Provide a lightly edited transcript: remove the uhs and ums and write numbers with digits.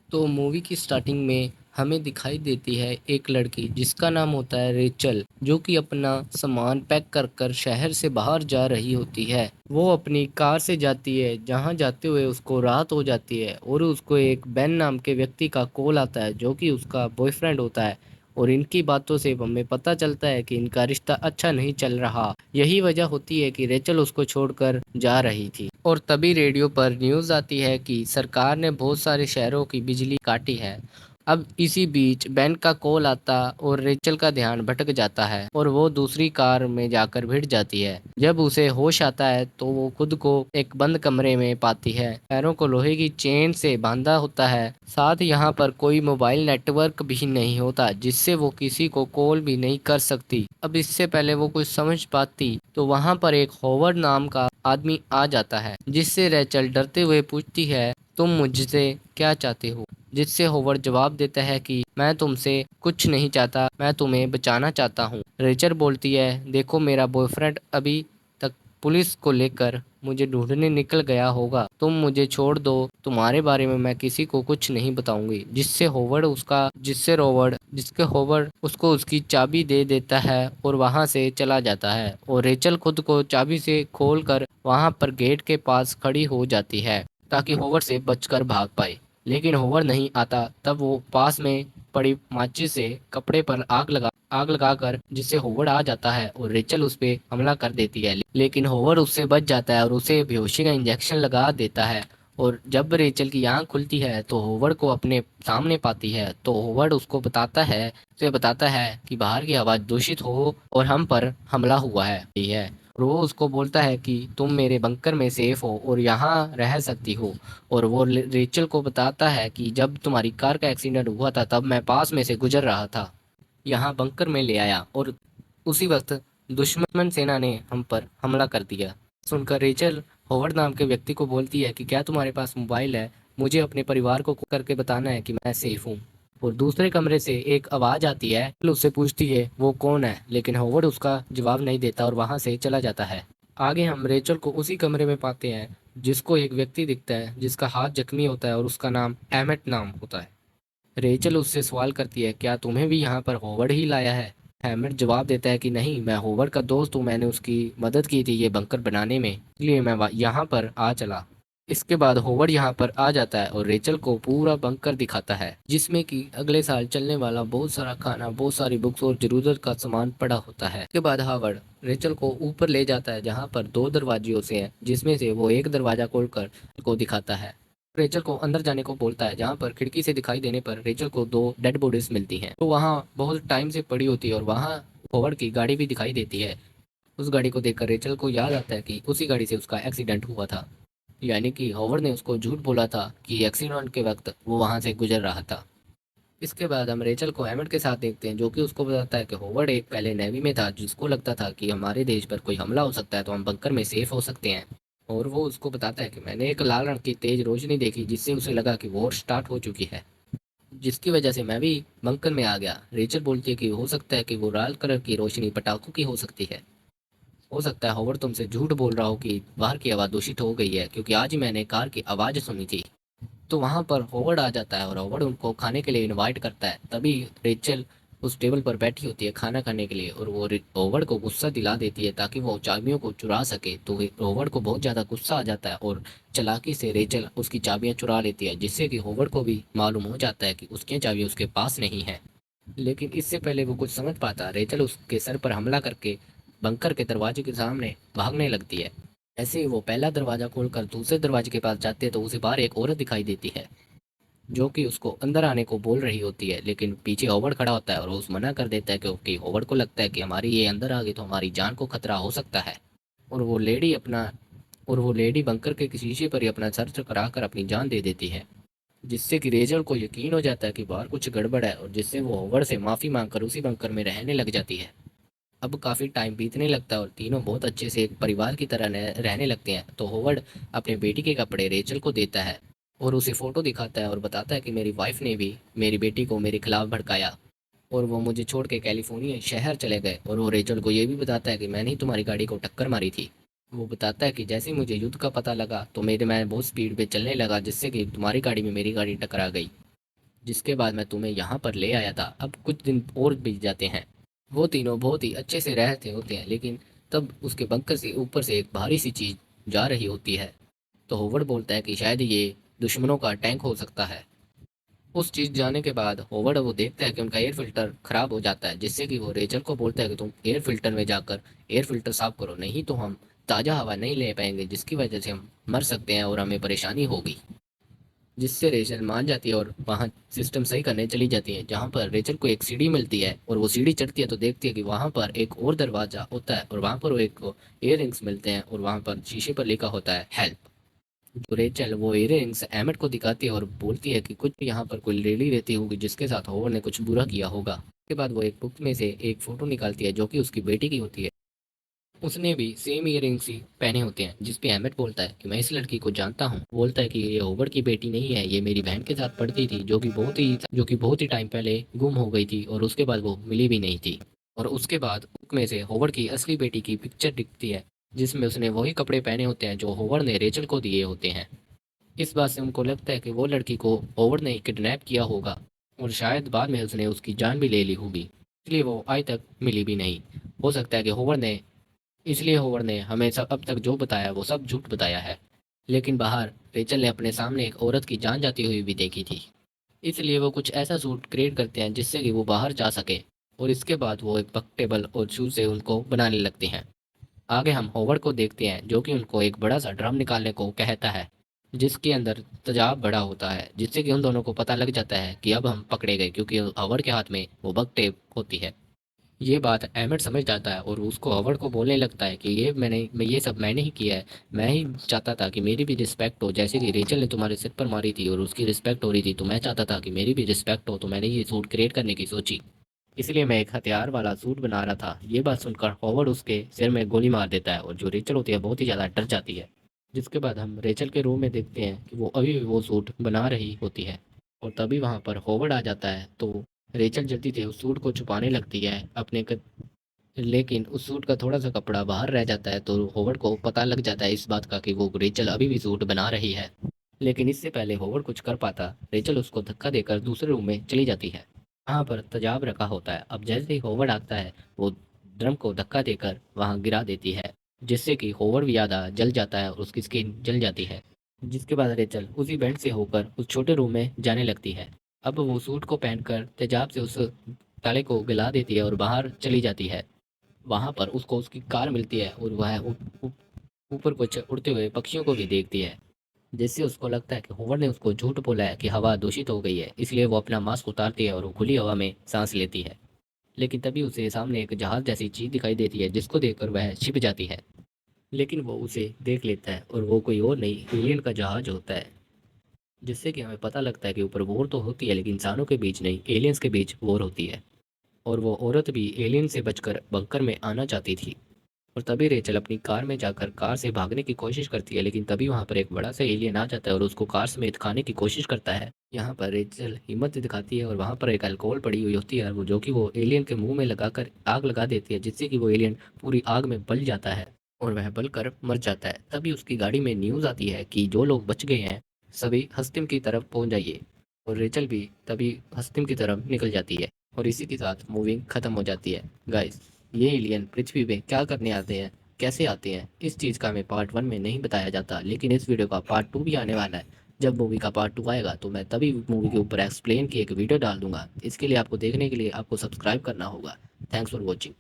तो मूवी की स्टार्टिंग में हमें दिखाई देती है एक लड़की जिसका नाम होता है रेचल, जो कि अपना सामान पैक कर कर शहर से बाहर जा रही होती है। वो अपनी कार से जाती है, जहाँ जाते हुए उसको रात हो जाती है और उसको एक बेन नाम के व्यक्ति का कॉल आता है, जो कि उसका बॉयफ्रेंड होता है। और इनकी बातों से हमें पता चलता है कि इनका रिश्ता अच्छा नहीं चल रहा। यही वजह होती है कि रेचल उसको छोड़कर जा रही थी। और तभी रेडियो पर न्यूज़ आती है कि सरकार ने बहुत सारे शहरों की बिजली काटी है। अब इसी बीच बेन का कॉल आता और रेचल का ध्यान भटक जाता है और वो दूसरी कार में जाकर भिड़ जाती है। जब उसे होश आता है तो वो खुद को एक बंद कमरे में पाती है। पैरों को लोहे की चेन से बांधा होता है। साथ यहाँ पर कोई मोबाइल नेटवर्क भी नहीं होता, जिससे वो किसी को कॉल भी नहीं कर सकती। अब इससे पहले वो कुछ समझ पाती तो वहाँ पर एक होवर्ड नाम का आदमी आ जाता है, जिससे रेचल डरते हुए पूछती है, तुम मुझसे क्या चाहते हो? जिससे होवर्ड जवाब देता है कि मैं तुमसे कुछ नहीं चाहता, मैं तुम्हें बचाना चाहता हूँ। रेचल बोलती है, देखो मेरा बॉयफ्रेंड अभी तक पुलिस को लेकर मुझे ढूंढने निकल गया होगा, तुम मुझे छोड़ दो, तुम्हारे बारे में मैं किसी को कुछ नहीं बताऊंगी। जिसके होवर्ड उसको उसकी चाबी दे देता है और वहां से चला जाता है। और रेचल खुद को चाबी से खोलकर वहां पर गेट के पास खड़ी हो जाती है ताकि होवर्ड से बचकर भाग पाए। लेकिन होवर्ड नहीं आता। तब वो पास में पड़ी माचिस से कपड़े पर आग लगाकर, जिससे होवर्ड आ जाता है और रेचल उस पे हमला कर देती है। लेकिन होवर्ड उससे बच जाता है और उसे बेहोशी का इंजेक्शन लगा देता है। और जब रेचल की आंख खुलती है तो होवर्ड को अपने सामने पाती है। तो होवर्ड उसे बताता है कि बाहर की आवाज़ दूषित हो और हम पर हमला हुआ है। और वो उसको बोलता है कि तुम मेरे बंकर में सेफ हो और यहाँ रह सकती हो। और वो रेचल को बताता है कि जब तुम्हारी कार का एक्सीडेंट हुआ था तब मैं पास में से गुजर रहा था, यहाँ बंकर में ले आया और उसी वक्त दुश्मन सेना ने हम पर हमला कर दिया। सुनकर रेचल होवर्ड नाम के व्यक्ति को बोलती है कि क्या तुम्हारे पास मोबाइल है? मुझे अपने परिवार को करके बताना है कि मैं सेफ हूँ। और दूसरे कमरे से एक आवाज़ आती है। रेचल उससे पूछती है वो कौन है, लेकिन होवर्ड उसका जवाब नहीं देता और वहाँ से चला जाता है। आगे हम रेचल को उसी कमरे में पाते हैं, जिसको एक व्यक्ति दिखता है जिसका हाथ जख्मी होता है और उसका नाम एमेट नाम होता है। रेचल उससे सवाल करती है, क्या तुम्हें भी यहाँ पर होवर्ड ही लाया है? हैमलेट जवाब देता है कि नहीं, मैं होवर्ड का दोस्त हूँ, मैंने उसकी मदद की थी ये बंकर बनाने में, इसलिए मैं यहाँ पर आ चला। इसके बाद होवर्ड यहाँ पर आ जाता है और रेचल को पूरा बंकर दिखाता है, जिसमें कि अगले साल चलने वाला बहुत सारा खाना, बहुत सारी बुक्स और जरूरत का सामान पड़ा होता है। इसके बाद हावर्ड रेचल को ऊपर ले जाता है, जहाँ पर दो दरवाजे से हैं, जिसमें से वो एक दरवाजा खोलकर को दिखाता है। रेचल को अंदर जाने को बोलता है, जहाँ पर खिड़की से दिखाई देने पर रेचल को दो डेड बॉडीज मिलती हैं। तो वहाँ बहुत टाइम से पड़ी होती है और वहाँ होवर्ड की गाड़ी भी दिखाई देती है। उस गाड़ी को देखकर रेचल को याद आता है कि उसी गाड़ी से उसका एक्सीडेंट हुआ था, यानी कि होवर्ड ने उसको झूठ बोला था कि एक्सीडेंट के वक्त वो वहाँ से गुजर रहा था। इसके बाद हम रेचल को एमएट के साथ देखते हैं, जो कि उसको बताता है कि होवर्ड एक पहले नेवी में था, जिसको लगता था कि हमारे देश पर कोई हमला हो सकता है तो हम बंकर में सेफ हो सकते हैं। और वो उसको बताता है कि मैंने एक लाल रंग की तेज रोशनी देखी, जिससे उसे लगा कि वॉर स्टार्ट हो चुकी है, जिसकी वजह से मैं भी बंकर में आ गया। रेचल बोलती है कि हो सकता है कि वो लाल कलर की रोशनी पटाखों की हो सकती है। हो सकता है होवर्ड तुमसे झूठ बोल रहा हो कि बाहर की आवाज़ दूषित हो गई है, क्योंकि आज ही मैंने कार की आवाज़ सुनी थी। तो वहाँ पर होवर्ड आ जाता है और होवर्ड उनको खाने के लिए इनवाइट करता है। तभी रेचल उस टेबल पर बैठी होती है खाना खाने के लिए, और वो होवर्ड को गुस्सा दिला देती है ताकि वो चाबियों को चुरा सके। तो होवर्ड को बहुत ज़्यादा गुस्सा आ जाता है और चालाकी से रेचल उसकी चाबियाँ चुरा लेती है, जिससे कि होवर्ड को भी मालूम हो जाता है कि उसकी चाबी उसके पास नहीं है। लेकिन इससे पहले वो कुछ समझ पाता, रेचल उसके सर पर हमला करके बंकर के दरवाजे के सामने भागने लगती है। ऐसे ही वो पहला दरवाजा खोलकर दूसरे दरवाजे के पास जाते हैं तो उसे बाहर एक औरत दिखाई देती है, जो कि उसको अंदर आने को बोल रही होती है। लेकिन पीछे होवर्ड खड़ा होता है और वो उस मना कर देता है, क्योंकि होवर्ड को लगता है कि हमारी ये अंदर आ गई तो हमारी जान को खतरा हो सकता है। और वो लेडी बंकर के शीशे पर ही अपना सर चकरा कर अपनी जान दे देती है, जिससे कि रेजर को यकीन हो जाता है कि बाहर कुछ गड़बड़ है, और जिससे वो होवर्ड से माफ़ी मांगकर उसी बंकर में रहने लग जाती है। अब काफ़ी टाइम बीतने लगता है और तीनों बहुत अच्छे से एक परिवार की तरह रहने लगते हैं। तो होवर्ड अपने बेटी के कपड़े रेचल को देता है और उसे फ़ोटो दिखाता है और बताता है कि मेरी वाइफ ने भी मेरी बेटी को मेरे खिलाफ भड़काया और वो मुझे छोड़ के कैलिफोर्निया शहर चले गए। और वो रेचल को ये भी बताता है कि मैंने ही तुम्हारी गाड़ी को टक्कर मारी थी। वो बताता है कि जैसे ही मुझे युद्ध का पता लगा तो मैं बहुत स्पीड पे चलने लगा, जिससे कि तुम्हारी गाड़ी में मेरी गाड़ी टकरा गई। जिसके बाद मैं तुम्हें यहाँ पर ले आया था। अब कुछ दिन और बीत जाते हैं। वो तीनों बहुत ही अच्छे से रहते होते हैं, लेकिन तब उसके बंकर से ऊपर से एक भारी सी चीज जा रही होती है। तो होवर्ड बोलता है कि शायद ये दुश्मनों का टैंक हो सकता है। उस चीज जाने के बाद होवर्ड वो देखता है कि उनका एयर फिल्टर खराब हो जाता है, जिससे कि वो रेचल को बोलता है कि तुम एयर फिल्टर में जाकर एयर फिल्टर साफ करो, नहीं तो हम ताज़ा हवा नहीं ले पाएंगे, जिसकी वजह से हम मर सकते हैं और हमें परेशानी होगी। जिससे रेचल मान जाती है और वहाँ सिस्टम सही करने चली जाती है, जहाँ पर रेचल को एक सीढ़ी मिलती है और वो सीढ़ी चढ़ती है तो देखती है कि वहाँ पर एक और दरवाज़ा होता है और वहाँ पर वो एक इयर रिंग्स मिलते हैं और वहाँ पर शीशे पर लिखा होता है हेल्प। तो रेचल वो इयररिंग्स एमेट को दिखाती है और बोलती है कि कुछ यहाँ पर कोई लेडी रहती होगी जिसके साथ होवर ने कुछ बुरा किया होगा। उसके बाद वो एक बुक में से एक फ़ोटो निकालती है जो कि उसकी बेटी की होती है। उसने भी सेम इयररिंग्स ही पहने होते हैं, जिस पे एमेट बोलता है कि मैं इस लड़की को जानता हूँ। बोलता है कि ये होवर की बेटी नहीं है, ये मेरी बहन के साथ पढ़ती थी जो कि बहुत ही टाइम पहले गुम हो गई थी और उसके बाद वो मिली भी नहीं थी। और उसके बाद बुक में से होवर की असली बेटी की पिक्चर दिखती है, जिसमें उसने वही कपड़े पहने होते हैं जो होवर ने रेचल को दिए होते हैं। इस बात से उनको लगता है कि वो लड़की को होवर्ड ने किडनैप किया होगा और शायद बाद में उसने उसकी जान भी ले ली होगी, इसलिए वो आज तक मिली भी नहीं। हो सकता है कि होवर्ड ने हमें सब अब तक जो बताया वो सब झूठ बताया है। लेकिन बाहर रेचल ने अपने सामने एक औरत की जान जाती हुई भी देखी थी, इसलिए वो कुछ ऐसा सूट क्रिएट करते हैं जिससे कि वो बाहर जा सके। और इसके बाद वो एक पग टेबल और शूज से उनको बनाने लगते हैं। आगे हम होवर्ड को देखते हैं जो कि उनको एक बड़ा सा ड्रम निकालने को कहता है, जिसके अंदर तेजाब बड़ा होता है, जिससे कि उन दोनों को पता लग जाता है कि अब हम पकड़े गए, क्योंकि हॉवर्ड के हाथ में वो बग टेप होती है। ये बात एमिट समझ जाता है और उसको हॉवर्ड को बोलने लगता है कि ये सब मैंने ही किया है। मैं ही चाहता था कि मेरी भी रिस्पेक्ट हो, जैसे कि रेचल ने तुम्हारे सिर पर मारी थी और उसकी रिस्पेक्ट हो रही थी, तो मैं चाहता था कि मेरी भी रिस्पेक्ट हो, तो मैंने ये सूट क्रिएट करने की सोची। इसलिए मैं एक हथियार वाला सूट बना रहा था। ये बात सुनकर हॉवर्ड उसके सिर में गोली मार देता है और जो रेचल होती है बहुत ही ज़्यादा डर जाती है। जिसके बाद हम रेचल के रूम में देखते हैं कि वो अभी भी वो सूट बना रही होती है। और तभी वहाँ पर हॉवर्ड आ जाता है, तो रेचल जल्दी से उस सूट को छुपाने लगती है लेकिन उस सूट का थोड़ा सा कपड़ा बाहर रह जाता है, तो हॉवर्ड को पता लग जाता है इस बात का कि वो रेचल अभी भी सूट बना रही है। लेकिन इससे पहले हॉवर्ड कुछ कर पाता, रेचल उसको धक्का देकर दूसरे रूम में चली जाती है। वहाँ पर तेजाब रखा होता है। अब जैसे ही होवर्ड आता है, वो ड्रम को धक्का देकर वहाँ गिरा देती है, जिससे कि होवर्ड भी ज़्यादा जल जाता है और उसकी स्किन जल जाती है। जिसके बाद रेचल उसी बेड से होकर उस छोटे रूम में जाने लगती है। अब वो सूट को पहनकर तेजाब से उस ताले को गला देती है और बाहर चली जाती है। वहाँ पर उसको उसकी कार मिलती है और वह ऊपर कुछ उड़ते हुए पक्षियों को भी देखती है, जिससे उसको लगता है कि होवर्ड ने उसको झूठ बोला है कि हवा दूषित हो गई है, इसलिए वो अपना मास्क उतारती है और वो खुली हवा में सांस लेती है। लेकिन तभी उसे सामने एक जहाज जैसी चीज दिखाई देती है, जिसको देखकर वह छिप जाती है। लेकिन वो उसे देख लेता है और वो कोई और नहीं, एलियन का जहाज होता है। जिससे कि हमें पता लगता है कि ऊपर वॉर तो होती है, लेकिन इंसानों के बीच नहीं, एलियंस के बीच वॉर होती है। और वो औरत भी एलियन से बचकर बंकर में आना चाहती थी। और तभी रेचल अपनी कार में जाकर कार से भागने की कोशिश करती है, लेकिन तभी वहाँ पर एक बड़ा सा एलियन आ जाता है और उसको कार समेत खाने की कोशिश करता है। यहाँ पर रेचल हिम्मत दिखाती है और वहाँ पर एक अल्कोहल पड़ी हुई होती है, वो जो कि वो एलियन के मुंह में लगाकर आग लगा देती है, जिससे कि वो एलियन पूरी आग में बल जाता है और वह बलकर मर जाता है। तभी उसकी गाड़ी में न्यूज़ आती है कि जो लोग बच गए हैं सभी हस्तिम की तरफ पहुंच जाइए। और रेचल भी तभी हस्तिम की तरफ निकल जाती है और इसी के साथ मूवी खत्म हो जाती है। गाइस, ये एलियन पृथ्वी पे क्या करने आते हैं, कैसे आते हैं, इस चीज़ का हमें पार्ट 1 में नहीं बताया जाता, लेकिन इस वीडियो का पार्ट 2 भी आने वाला है। जब मूवी का पार्ट 2 आएगा तो मैं तभी मूवी के ऊपर एक्सप्लेन की एक वीडियो डाल दूंगा। इसके लिए आपको देखने के लिए आपको सब्सक्राइब करना होगा। Thanks for watching.